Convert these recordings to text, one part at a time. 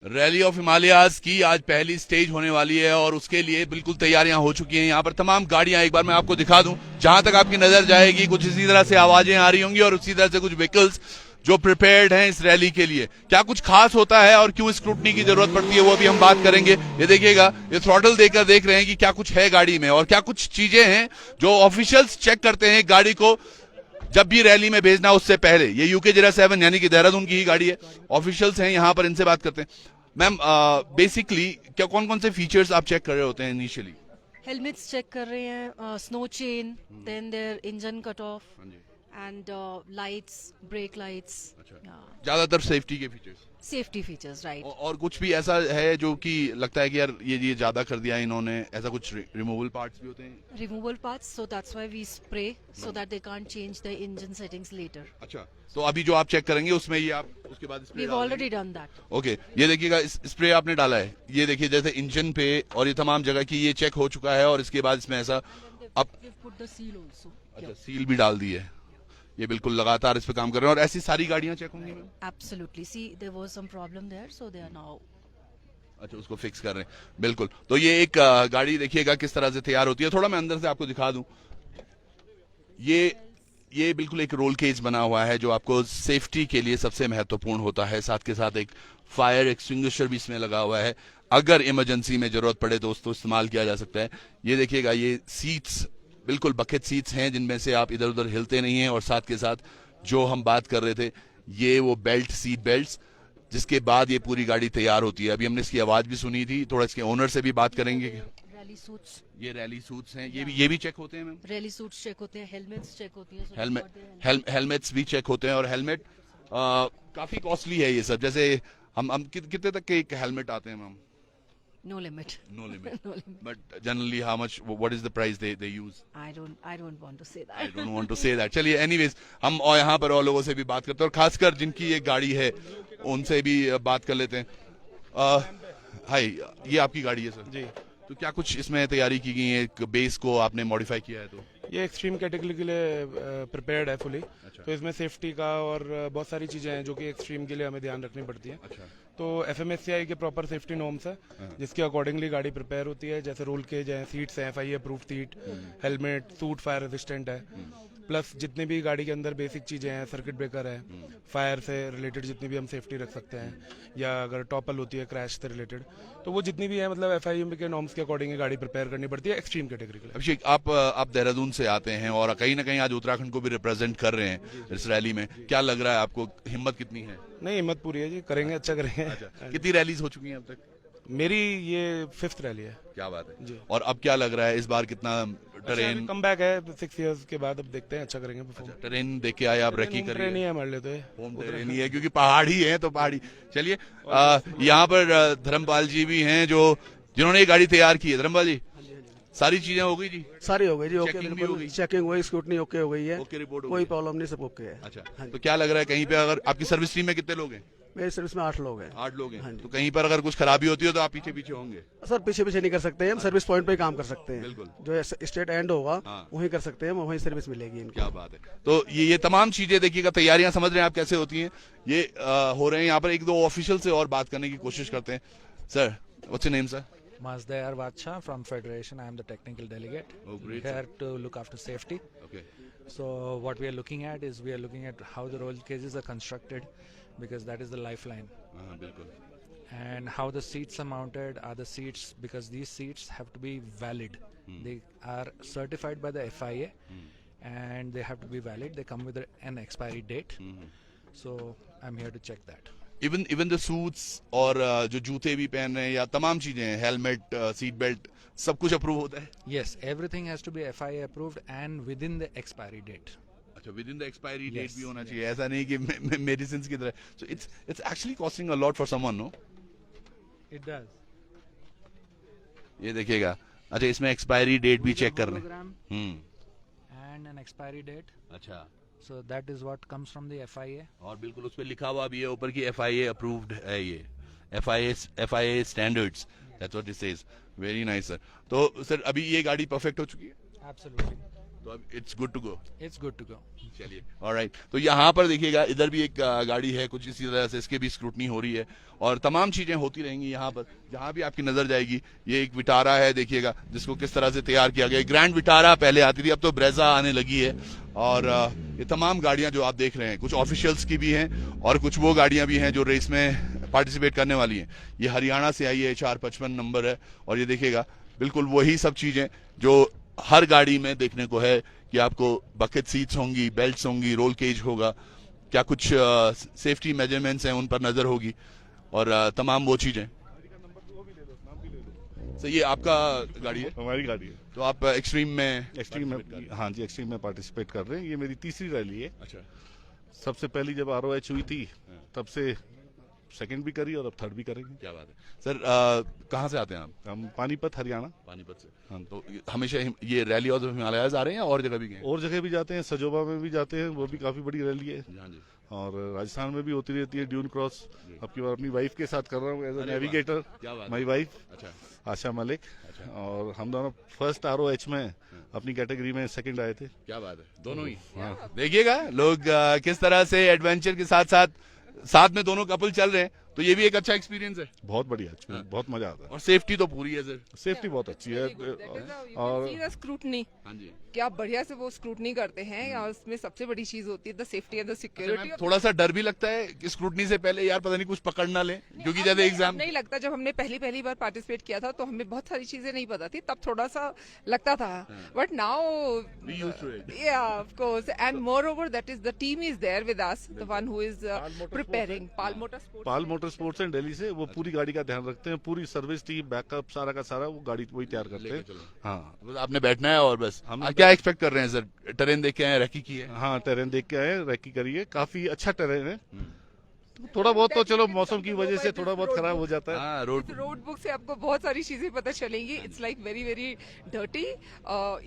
Rally of Himalayas की आज पहली स्टेज होने वाली है और उसके लिए बिल्कुल तैयारियां हो चुकी हैं। यहाँ पर तमाम गाड़ियां, एक बार मैं आपको दिखा दूं, जहां तक आपकी नजर जाएगी कुछ इसी तरह से आवाजें आ रही होंगी और उसी तरह से कुछ व्हीकल्स जो प्रिपेयर्ड हैं इस रैली के लिए। क्या कुछ खास होता है और क्यों स्क्रूटनी की जरूरत पड़ती है वो भी हम बात करेंगे। ये देखिएगा, ये थ्रॉटल देकर देख रहे हैं कि क्या कुछ है गाड़ी में और क्या कुछ चीजें हैं जो ऑफिशियल्स चेक करते हैं गाड़ी को जब भी रैली में भेजना उससे पहले। ये यूके 07 यानी कि देहरादून की ही गाड़ी है। ऑफिशियल्स हैं यहाँ पर, इनसे बात करते हैं। मैम, बेसिकली क्या कौन कौन से फीचर्स आप चेक कर रहे होते हैं इनिशियली? हेलमेट्स चेक कर रहे हैं, snow chain, then there engine cut off and lights, brake lights, ज्यादातर सेफ्टी के फीचर्स, सेफ्टी फीचर्स, राइट। और कुछ भी ऐसा है जो कि लगता है कि यार ये ज्यादा कर दिया इन्होंने, ऐसा कुछ रिमूवल पार्ट्स भी होते हैं? Removal parts, so that's why we spray so that they can't change the engine settings later. अच्छा, तो अभी जो आप चेक करेंगे उसमें ये आप उसके बाद we have already done that. Okay, ये देखिएगा, स्प्रे आपने डाला है, ये देखिए जैसे इंजन पे और ये तमाम जगह की ये चेक हो चुका है और इसके बाद इसमें ऐसा अब पुट द सील आल्सो। अच्छा, सील भी डाल दी है। ये बिल्कुल लगातार इस पे काम कर रहे हैं और ऐसी सारी गाड़ियां चेक होंगी ma'am? Absolutely, see there was some problem there, so they are now. अच्छा, उसको फिक्स कर रहे हैं। बिल्कुल, तो ये एक गाड़ी देखिएगा किस तरह से तैयार होती है। थोड़ा मैं अंदर से आपको दिखा दूं। ये बिल्कुल एक रोल केज बना हुआ है जो आपको सेफ्टी के लिए सबसे महत्वपूर्ण होता है। साथ के साथ एक फायर एक्सटिंग्विशर भी इसमें लगा हुआ है, अगर इमरजेंसी में जरूरत पड़े तो उसको इस्तेमाल किया जा सकता है। ये देखिएगा, ये सीट्स बिल्कुल बकेट सीट्स हैं जिनमें से आप इधर उधर हिलते नहीं हैं। और साथ के साथ जो हम बात कर रहे थे, ये वो बेल्ट, सीट बेल्ट, जिसके बाद ये पूरी गाड़ी तैयार होती है। अभी हमने इसकी आवाज भी सुनी थी, थोड़ा इसके ओनर से भी बात करेंगे। रैली सूट्स, ये रैली सूट्स हैं, ये भी चेक होते हैं मैम? रैली सूट्स चेक होते हैं, हेलमेट्स चेक होती हैं, हेलमेट्स भी चेक होते हैं। और हेलमेट काफी कॉस्टली है ये सब। जैसे हम कितने तक के एक हेलमेट आते हैं ma'am? No limit. No limit, but generally how much, what is the price they use? I don't want to say that. I don't want to say that. चलिए, एनीवेज, हम और यहाँ पर और लोगों से भी बात करते हैं और खासकर जिनकी ये गाड़ी है उनसे भी बात कर लेते हैं। हाय, ये आपकी गाड़ी है सर? जी। तो क्या कुछ इसमें तैयारी की गई है? एक बेस को आपने मॉडिफाई किया है? तो ये एक्सट्रीम कैटेगरी के लिए प्रिपेयर्ड है फुली। अच्छा। तो इसमें सेफ्टी का और बहुत सारी चीजें हैं जो कि एक्सट्रीम के लिए हमें ध्यान रखनी पड़ती है। अच्छा। तो FMSCI के प्रॉपर सेफ्टी नॉर्म्स है जिसके अकॉर्डिंगली गाड़ी प्रिपेयर होती है। जैसे रोल केज है, सीट्स हैं FIA approved seat, helmet, suit fire resistant है, प्लस जितनी भी गाड़ी के अंदर बेसिक चीजें हैं, सर्किट ब्रेकर है, फायर से रिलेटेड जितनी भी हम सेफ्टी रख सकते हैं, या अगर टॉपल होती है क्रैश से रिलेटेड, तो वो जितनी भी है मतलब FIA के नॉर्म्स के अकॉर्डिंग गाड़ी प्रिपेयर करनी पड़ती है एक्सट्रीम कैटेगरी के लिए। अभिषेक, आप देहरादून से आते हैं और कहीं ना कहीं आज उत्तराखंड को भी रिप्रेजेंट कर रहे हैं इस रैली में। क्या लग रहा है आपको, हिम्मत कितनी है? नहीं, हिम्मत पूरी है जी, करेंगे, अच्छा करेंगे। अच्छा। कितनी रैलीज हो चुकी हैं अब तक? मेरी ये 5th रैली है। क्या बात है जी। और अब क्या लग रहा है इस बार कितना ट्रेन? कम बैक है 6 इयर्स के बाद, अब देखते हैं, अच्छा करेंगे परफॉर्म। ट्रेन देख के आए आप, रेकी ट्रेन ही करिए? है हमारे लिए तो ये। होम ट्रेन ही है क्योंकि पहाड़ी है तो पहाड़ी। चलिए, यहाँ पर धर्मपाल जी भी हैं जो जिन्होंने ये गाड़ी तैयार की है। धर्मपाल जी, सारी चीजें हो गई जी? सारी हो गई जी, ओके, चेकिंग भी हो गई? चेकिंग हुई, स्क्रूटनी ओके हो गई है, ओके रिपोर्ट हो कोई गई? प्रॉब्लम नहीं, सब ओके है। अच्छा, तो क्या लग रहा है कहीं पे, अगर आपकी सर्विस टीम में कितने लोग हैं? मेरी सर्विस में 8 लोग हैं। 8 लोग हैं। हाँ जी। तो कहीं पर अगर कुछ खराबी होती है तो आप पीछे पीछे होंगे? सर पीछे पीछे नहीं कर सकते हैं हम, सर्विस पॉइंट पे ही काम कर सकते हैं। बिल्कुल। जो स्टेट एंड होगा हाँ। वहीं कर सकते हैं, वहीं सर्विस मिलेगी इनको। क्या बात है। तो ये तमाम चीजें देखिएगा, तैयारियां समझ रहे हैं आप कैसे होती हैं। ये हो रहे हैं यहाँ पर। एक दो ऑफिशियल से और बात करने की कोशिश करते हैं। Sir, what's your name sir? Masdayar Vacha from Federation. I am the technical delegate. Oh, great, Here to look after safety. Okay. So what we are looking at is we are looking at how the roll cages are constructed, because that is the lifeline. बिल्कुल। And how the seats are mounted are the seats, because these seats have to be valid. They are certified by the FIA and they have to be valid. They come with an expiry date. So I'm here to check that. Even the suits और जो जूते भी पहन रहे हैं या तमाम चीजें, हेलमेट, सीट बेल्ट, सब कुछ अप्रूव होता है? Yes, everything has to be FIA approved and within the expiry date. अच्छा, within the expiry date Yes, भी होना चाहिए। ऐसा नहीं कि मेडिसिन की तरह। So it's actually costing a lot for someone, no? It does. ये देखिएगा। अच्छा, इसमें एक्सपायरी डेट भी चेक कर रहे हैं। Hologram and an expiry date. अच्छा, So that is what comes from the FIA. और बिल्कुल उस पर लिखा हुआ भी है ऊपर की FIA अप्रूव्ड है ये, FIA standards, that's what it says. Very nice sir. तो सर, अभी ये गाड़ी परफेक्ट हो चुकी है? Absolutely. तो अब it's good to go. It's good to go. चलिए, ऑलराइट। तो यहाँ पर देखिएगा, इधर भी एक गाड़ी है कुछ इसी तरह से, इसके भी स्क्रूटनी हो रही है और तमाम चीजें होती रहेंगी यहाँ पर। जहाँ भी आपकी नजर जाएगी, ये एक विटारा है, देखिएगा जिसको किस तरह से तैयार किया गया। ग्रैंड विटारा पहले आती थी, अब तो ब्रेजा आने लगी है। और ये तमाम गाड़ियां जो आप देख रहे हैं, कुछ ऑफिशियल्स की भी हैं और कुछ वो गाड़ियां भी हैं जो रेस में पार्टिसिपेट करने वाली हैं। ये हरियाणा से आई है, 455 नंबर है। और ये देखिएगा बिल्कुल वही सब चीजें जो हर गाड़ी में देखने को है कि आपको बकेट सीट्स होंगी, बेल्ट्स होंगी, रोल केज होगा, क्या कुछ सेफ्टी मेजरमेंट्स हैं उन पर नजर होगी और तमाम वो चीजें। तो ये आपका गाड़ी है? हमारी गाड़ी है। तो आप एक्सट्रीम में हाँ जी, एक्सट्रीम में पार्टिसिपेट कर रहे हैं। ये मेरी तीसरी रैली है। अच्छा। सबसे पहली जब ROH हुई थी तब से सेकंड भी करी और अब थर्ड भी करेंगे। क्या बात है सर। कहाँ से आते हैं आप? हम पानीपत हरियाणा। पानीपत से। हाँ। तो हमेशा ये रैली और हिमालयाज आ रहे हैं और जगह भी गए? और जगह भी जाते हैं, सजोबा में भी जाते हैं, वो भी काफी बड़ी रैली है। हाँ जी। और राजस्थान में भी होती रहती है ड्यून क्रॉस। अब की बार अपनी वाइफ के साथ कर रहा हूँ एज ए नेविगेटर। क्या बात है। माई वाइफ अच्छा। आशा मलिक। और हम दोनों फर्स्ट ROH में अपनी कैटेगरी में सेकंड आए थे। क्या बात है, दोनों ही। हाँ। देखिएगा लोग किस तरह से एडवेंचर के साथ साथ में दोनों कपल चल रहे हैं, तो ये भी एक अच्छा एक्सपीरियंस है। बहुत बढ़िया, बहुत मजा आता है। और सेफ्टी तो पूरी है सर। सेफ्टी बहुत अच्छी है। और स्क्रूटनी, हाँ जी। क्या बढ़िया से वो स्क्रूटनी करते हैं और उसमें सबसे बड़ी चीज होती है the safety and the security. थोड़ा सा डर भी लगता है कि स्क्रूटनी से पहले यार पता नहीं कुछ पकड़ ना ले, क्योंकि जैसे एग्जाम नहीं लगता। जब हमने पहली बार पार्टिसिपेट किया था तो हमें बहुत सारी चीजें नहीं पता थी, तब थोड़ा सा लगता था। But now yeah of course and moreover that is the team is there with us, the one who is preparing. Pal motor sports एंड दिल्ली से वो पूरी गाड़ी का ध्यान रखते हैं। पूरी सर्विस टीम, बैकअप, सारा का सारा वो गाड़ी वही तैयार करते हैं। हाँ, बस आपने बैठना है और बस। हम क्या एक्सपेक्ट कर रहे हैं सर? टेरेन देख के आए, रैकी की है? हाँ, टेरेन देख के आए, रैकी करिए, काफी अच्छा टेरेन है। थोड़ा बहुत तो चलो मौसम की वजह से थोड़ा बहुत खराब हो जाता है। हाँ, रोड बुक से आपको बहुत सारी चीजें पता चलेंगी। It's like very very dirty,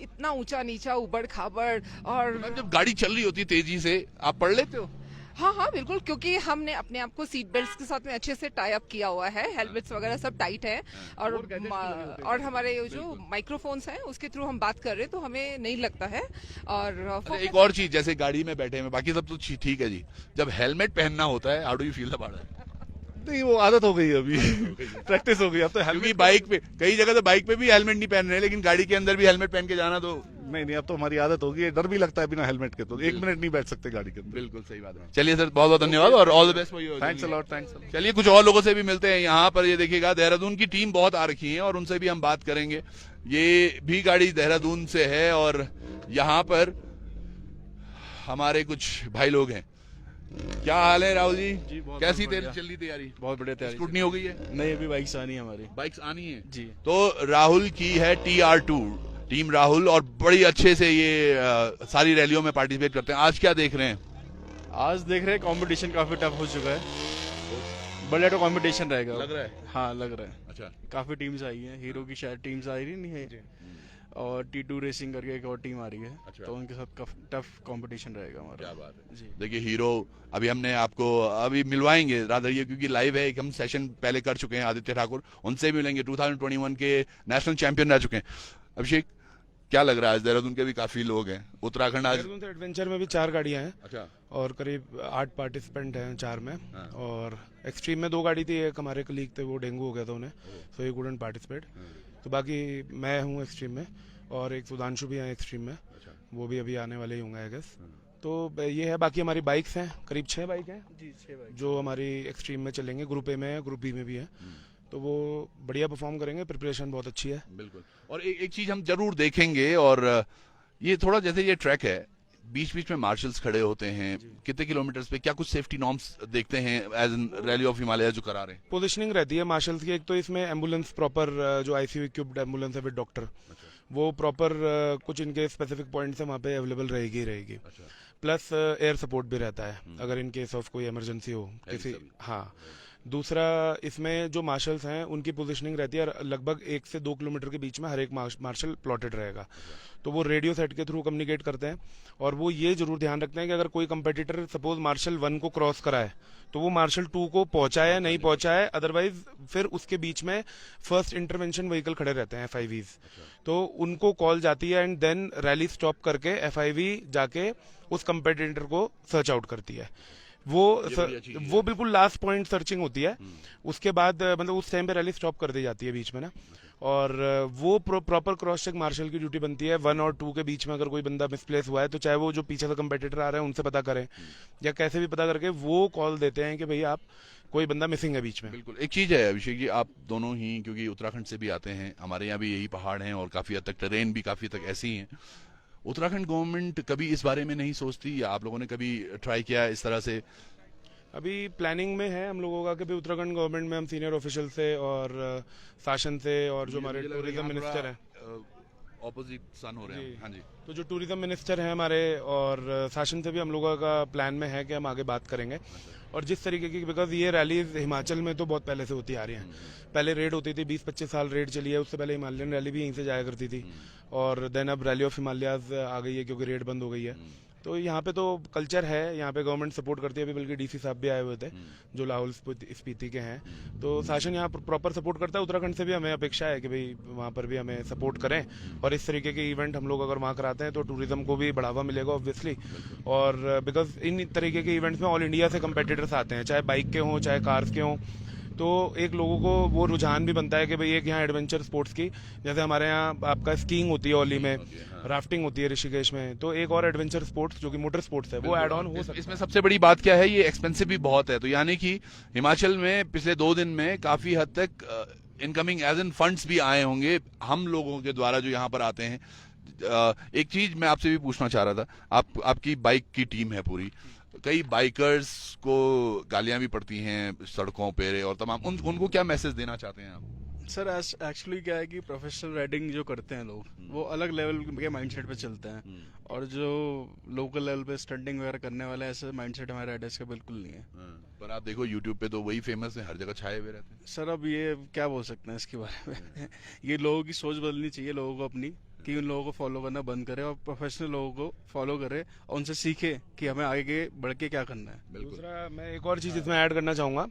इतना ऊंचा नीचा, उबड़ खाबड़। और जब गाड़ी चल रही होती है तेजी से, आप पढ़ लेते हो? हाँ बिल्कुल, क्योंकि हमने अपने आप को सीट बेल्ट के साथ में अच्छे से टाई अप किया हुआ है। हेलमेट्स वगैरह सब टाइट है और हमारे जो माइक्रोफोन्स हैं उसके थ्रू हम बात कर रहे हैं तो हमें नहीं लगता है। और एक और चीज, जैसे गाड़ी में बैठे हैं, बाकी सब तो ठीक है जी, जब हेलमेट पहनना होता है, how do you feel about it? नहीं, वो आदत हो गई है अभी। प्रैक्टिस हो गई अब तो। क्योंकि बाइक पे, कई जगह तो बाइक पे भी हेलमेट नहीं पहन रहे, लेकिन गाड़ी के अंदर भी हेलमेट पहन के जाना तो नहीं, अब तो हमारी आदत हो गई है। डर भी लगता है बिना हेलमेट के, तो 1 मिनट नहीं बैठ सकते गाड़ी के अंदर। बिल्कुल सही बात है। चलिए सर, बहुत बहुत धन्यवाद और all the best for you. Thanks a lot, thanks. चलिए कुछ और लोगों से भी मिलते हैं यहाँ पर। ये देखिएगा देहरादून की टीम बहुत आ रखी है और उनसे भी हम बात करेंगे। ये भी गाड़ी देहरादून से है और यहाँ पर हमारे कुछ भाई लोग हैं। क्या हाल है राहुल जी? कैसी चल रही तैयारी? बहुत बढ़िया तैयारी। स्कूटनी हो गई है? नहीं, अभी बाइक्स आनी है हमारी। बाइक्स आनी है जी। तो राहुल की है TR2 टीम राहुल और बड़ी अच्छे से ये सारी रैलियों में पार्टिसिपेट करते हैं। आज क्या देख रहे हैं? आज देख रहे हैं कंपटीशन काफी टफ हो चुका है। बढ़िया तो कंपटीशन रहेगा। लग रहा है? हाँ, लग रहा है। अच्छा। काफी टीम्स आई हैं, हीरो की शायद टीम्स आई नहीं है, और T2 रेसिंग करके एक और टीम आ रही है। अच्छा। तो उनके साथ टफ कंपटीशन रहेगा हमारा। क्या बात है जी। देखिए हीरो, अभी हमने आपको अभी मिलवाएंगे राधर, ये क्योंकि लाइव है, एक हम सेशन पहले कर चुके हैं आदित्य ठाकुर, उनसे मिलेंगे। 2021 के नेशनल चैंपियन रह चुके हैं। अभिषेक, क्या लग रहा है? आज देहरादून के भी काफी लोग हैं, उत्तराखंड आज। देहरादून से एडवेंचर में भी 4 गाड़ियां हैं। अच्छा। और करीब 8 पार्टिसिपेंट हैं 4 में। हाँ। और एक्सट्रीम में 2 गाड़ी थी, एक हमारे कलीग थे, वो डेंगू हो गया था उन्हें, सो ही कुडंट पार्टिसिपेट। तो बाकी मैं हूँ एक्सट्रीम में और एक सुधांशु भी है एक्सट्रीम में। अच्छा। वो भी अभी आने वाले ही होंगे आई गेस। तो ये है, बाकी हमारी बाइक्स हैं, करीब 6 बाइक हैं जी, 6 बाइक जो हमारी एक्सट्रीम में चलेंगे। ग्रुप ए में है, ग्रुप बी में भी है, तो वो बढ़िया परफॉर्म करेंगे। प्रिपरेशन बहुत अच्छी है। बिल्कुल। और एक चीज हम जरूर देखेंगे, और ये थोड़ा जैसे ये ट्रैक है, बीच बीच में मार्शल्स खड़े होते हैं, कितने किलोमीटर्स पे क्या कुछ सेफ्टी नॉर्म्स देखते हैं as an rally of Himalaya जो करा रहे हैं? पोजीशनिंग रहती है मार्शल्स की। एक तो इसमें एम्बुलेंस प्रॉपर, जो ICU इक्विप्ड एम्बुलेंस है विद डॉक्टर, वो प्रॉपर कुछ इनके स्पेसिफिक पॉइंट्स है वहाँ पे अवेलेबल रहेगी। प्लस एयर सपोर्ट भी रहता है अगर इन केस ऑफ कोई इमरजेंसी हो किसी। हाँ, दूसरा, इसमें जो मार्शल्स हैं उनकी पोजीशनिंग रहती है लगभग 1 से 2 किलोमीटर के बीच में हर एक मार्शल प्लॉटेड रहेगा, तो वो रेडियो सेट के थ्रू कम्युनिकेट करते हैं। और वो ये जरूर ध्यान रखते हैं कि अगर कोई कंपेटिटर सपोज मार्शल 1 को क्रॉस कराए तो वो मार्शल 2 को पहुंचाए नहीं पहुंचाए, अदरवाइज फिर उसके बीच में फर्स्ट इंटरवेंशन व्हीकल खड़े रहते हैं FIVs, तो उनको कॉल जाती है एंड देन रैली स्टॉप करके FIV जाके उस कंपेटिटर को सर्च आउट करती है। वो बिल्कुल लास्ट पॉइंट सर्चिंग होती है, उसके बाद मतलब उस टाइम पे रैली स्टॉप कर दी जाती है बीच में ना, और वो प्रॉपर क्रॉस चेक मार्शल की ड्यूटी बनती है। 1 और 2 के बीच में अगर कोई बंदा मिसप्लेस हुआ है तो चाहे वो जो पीछे से कंपेटिटर आ रहे हैं उनसे पता करें या कैसे भी पता करके वो कॉल देते हैं कि भाई आप कोई बंदा मिसिंग है बीच में। बिल्कुल। एक चीज है अभिषेक जी, आप दोनों ही क्योंकि उत्तराखंड से भी आते हैं, हमारे यहाँ भी यही पहाड़ हैं और काफी हद तक टेरेन भी काफी हद तक ऐसी ही है। उत्तराखंड गवर्नमेंट कभी इस बारे में नहीं सोचती या आप लोगों ने कभी ट्राई किया इस तरह से? अभी प्लानिंग में है हम लोगों का कि भी उत्तराखंड गवर्नमेंट में हम सीनियर ऑफिशियल से और शासन से और जो हमारे टूरिज्म मिनिस्टर हैं, ऑपोजिट सन हो रहे हैं। हाँ जी। तो जो टूरिज्म मिनिस्टर हैं हमारे और शासन से भी हम लोगों का प्लान में है कि हम आगे बात करेंगे। और जिस तरीके की, बिकॉज ये रैलीज हिमाचल में तो बहुत पहले से होती आ रही हैं, पहले रेड होती थी 20-25 साल रेड चली है, उससे पहले हिमालयन रैली भी यहीं से जाया करती थी, और देन अब रैली ऑफ हिमालयाज आ गई है क्योंकि रेड बंद हो गई है। तो यहाँ पे तो कल्चर है, यहाँ पे गवर्नमेंट सपोर्ट करती है, अभी बल्कि DC साहब भी आए हुए थे जो लाहौल स्पीति के हैं, तो शासन यहाँ प्रॉपर सपोर्ट करता है। उत्तराखंड से भी हमें अपेक्षा है कि भाई वहाँ पर भी हमें सपोर्ट करें, और इस तरीके के इवेंट हम लोग अगर वहाँ कराते हैं तो टूरिज्म को भी बढ़ावा मिलेगा ऑब्वियसली। और बिकॉज इन तरीके के इवेंट्स में ऑल इंडिया से कंपेटिटर्स आते हैं, चाहे बाइक के हों चाहे कार्स के हों, तो एक लोगों को वो रुझान भी बनता है कि भाई एक यहाँ एडवेंचर स्पोर्ट्स की, जैसे हमारे यहाँ आपका स्कीइंग होती है ओली में, राफ्टिंग होती है ऋषिकेश में, तो एक और एडवेंचर स्पोर्ट्स जो कि मोटर स्पोर्ट्स है वो ऐड ऑन हो सकता है। इसमें सबसे बड़ी बात क्या है, ये एक्सपेंसिव भी बहुत है, तो यानी कि हिमाचल में पिछले 2 दिन में काफी हद तक इनकमिंग एज इन फंड्स भी आए होंगे हम लोगों के द्वारा जो यहाँ पर आते हैं। एक चीज मैं आपसे भी पूछना चाह रहा था, आपकी बाइक की टीम है पूरी, कई बाइकर्स को गालियां भी पड़ती हैं सड़कों पे और तमाम, उनको क्या मैसेज देना चाहते हैं आप? सर एक्चुअली क्या है कि प्रोफेशनल राइडिंग जो करते हैं लोग वो अलग लेवल के माइंडसेट पे चलते हैं, और जो लोकल लेवल पे स्टंटिंग वगैरह करने वाले ऐसे माइंडसेट हमारे राइडर्स का बिल्कुल नहीं है। पर आप देखो यूट्यूब पे तो वही फेमस है, हर जगह छाए हुए रहते हैं। सर अब ये क्या बोल सकते हैं इसके बारे में ये लोगों की सोच बदलनी चाहिए लोगों को अपनी, कि उन लोगों को फॉलो करना बंद करे और प्रोफेशनल लोगों को फॉलो करे और उनसे सीखे कि हमें आगे बढ़ के क्या करना है। दूसरा मैं एक और चीज इसमें ऐड करना चाहूंगा,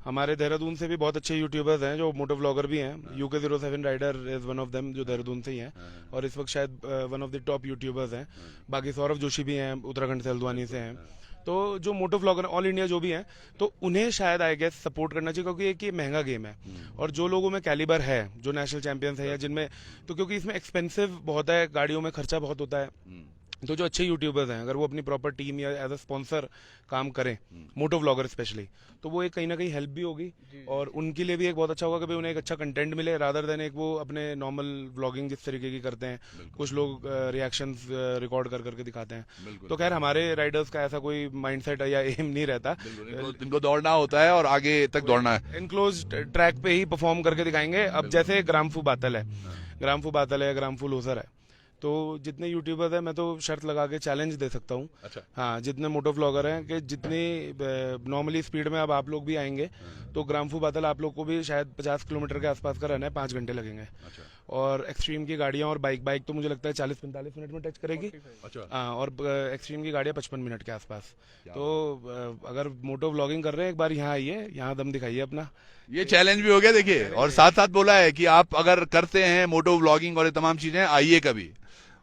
हमारे देहरादून से भी बहुत अच्छे यूट्यूबर्स हैं जो मोटो व्लॉगर भी हैं। UK07 rider is one of them जो देहरादून से ही हैं, और इस वक्त शायद one of the top YouTubers हैं। बाकी सौरभ जोशी भी हैं, उत्तराखंड से हल्द्वानी से हैं। तो जो मोटो व्लॉगर ऑल इंडिया जो भी हैं, तो उन्हें शायद आई गेस सपोर्ट करना चाहिए, क्योंकि एक ये महंगा गेम है, और जो लोगों में कैलिबर है, जो नेशनल चैंपियंस है या जिनमें, तो क्योंकि इसमें एक्सपेंसिव बहुत है, गाड़ियों में खर्चा बहुत होता है, तो जो अच्छे यूट्यूबर्स हैं अगर वो अपनी प्रॉपर टीम या एज अ स्पॉन्सर काम करें, मोटो व्लॉगर स्पेशली, तो वो एक कहीं ना कहीं हेल्प भी होगी, और उनके लिए भी एक बहुत अच्छा होगा कि भाई उन्हें एक अच्छा कंटेंट मिले, रादर देन एक वो अपने नॉर्मल व्लॉगिंग जिस तरीके की करते हैं, कुछ लोग रिएक्शंस रिकॉर्ड कर करके दिखाते हैं। तो खैर हमारे राइडर्स का ऐसा कोई माइंडसेट या एम नहीं रहता, इनको दौड़ना होता है और आगे तक दौड़ना है, इनक्लोज ट्रैक पे ही परफॉर्म करके दिखाएंगे। अब जैसे ग्रामफू बातल है, ग्रामफू लोसर है, तो जितने यूट्यूबर्स हैं मैं तो शर्त लगा के चैलेंज दे सकता हूँ, अच्छा, हाँ, जितने मोटो व्लॉगर हैं कि जितनी नॉर्मली स्पीड में अब आप लोग भी आएंगे तो ग्रामफू बादल आप लोग को भी शायद 50 किलोमीटर के आसपास का रन है, 5 घंटे लगेंगे। अच्छा। और एक्सट्रीम की गाड़ियां और बाइक तो मुझे लगता है 40-45 मिनट में टच करेगी। अच्छा। हाँ, और एक्सट्रीम की गाड़ियां 55 मिनट के आसपास। तो अगर मोटो व्लॉगिंग कर रहे हैं एक बार यहाँ आइए, यहाँ दम दिखाइए अपना। ये चैलेंज भी हो गया देखिए, और साथ साथ बोला है कि आप अगर करते हैं मोटो व्लॉगिंग और ये तमाम चीजें, आइए कभी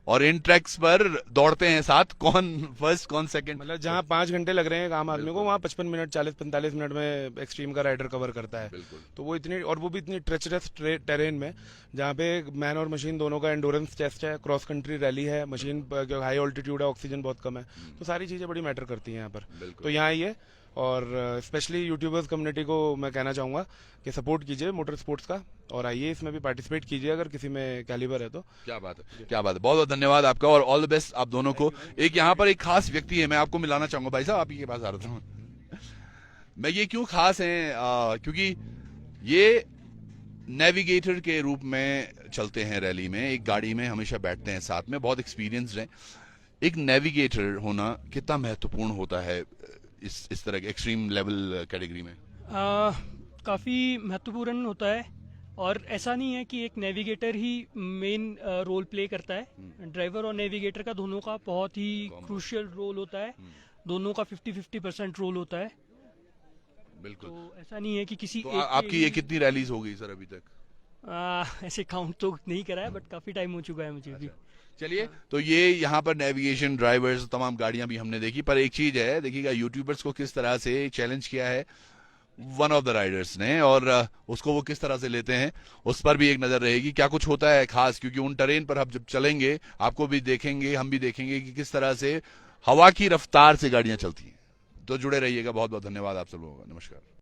और इन ट्रैक्स पर दौड़ते हैं साथ, कौन फर्स्ट कौन सेकंड, मतलब जहां 5 घंटे लग रहे हैं एक आम आदमी को, वहां 55 मिनट 40-45 मिनट में एक्सट्रीम का राइडर कवर करता है। तो वो इतनी, और वो भी इतनी ट्रेचरस टेरेन में जहाँ पे मैन और मशीन दोनों का एंडोरेंस टेस्ट है, क्रॉस कंट्री रैली है, मशीन हाई ऑल्टीट्यूड है, ऑक्सीजन बहुत कम है, तो सारी चीजें बड़ी मैटर करती हैं यहाँ पर। तो यहाँ आइए, और स्पेशली यूट्यूबर्स कम्युनिटी को मैं कहना चाहूंगा कि सपोर्ट कीजिए मोटर स्पोर्ट्स का, और आइए इसमें भी पार्टिसिपेट कीजिए अगर किसी में कैलिबर है तो। क्या बात है, क्या बात है, बहुत बहुत धन्यवाद आपका और ऑल द बेस्ट आप दोनों को। एक यहाँ पर एक खास व्यक्ति है, मैं आपको मिलाना चाहूंगा। भाई साहब आप ही के पास आ रहा था मैं। ये क्यों खास है, क्योंकि ये नेविगेटर के रूप में चलते हैं रैली में, एक गाड़ी में हमेशा बैठते हैं साथ में, बहुत एक्सपीरियंस्ड है। एक नेविगेटर होना कितना महत्वपूर्ण होता है इस तरह के एक्सट्रीम लेवल कैटेगरी में? काफ़ी महत्वपूर्ण होता है और ऐसा नहीं है कि एक नेविगेटर ही मेन रोल प्ले करता है। ड्राइवर और नेविगेटर का दोनों का बहुत ही क्रूशियल रोल होता है, दोनों का 50-50% रोल होता है। बिल्कुल। तो ऐसा नहीं है कि किसी तो एक आपकी ये कितनी रैलीज हो गई सर अभी तक? ऐसे काउंट तो नहीं करा है बट काफ़ी टाइम हो चुका है मुझे भी। चलिए, तो ये यहाँ पर नेविगेशन, ड्राइवर्स, तमाम गाड़ियां भी हमने देखी, पर एक चीज है, देखिएगा यूट्यूबर्स को किस तरह से चैलेंज किया है वन ऑफ द राइडर्स ने, और उसको वो किस तरह से लेते हैं उस पर भी एक नजर रहेगी। क्या कुछ होता है खास, क्योंकि उन टरेन पर हम जब चलेंगे आपको भी देखेंगे, हम भी देखेंगे कि किस तरह से हवा की रफ्तार से गाड़ियां चलती हैं। तो जुड़े रहिएगा। बहुत बहुत धन्यवाद आप सब लोगों का। नमस्कार।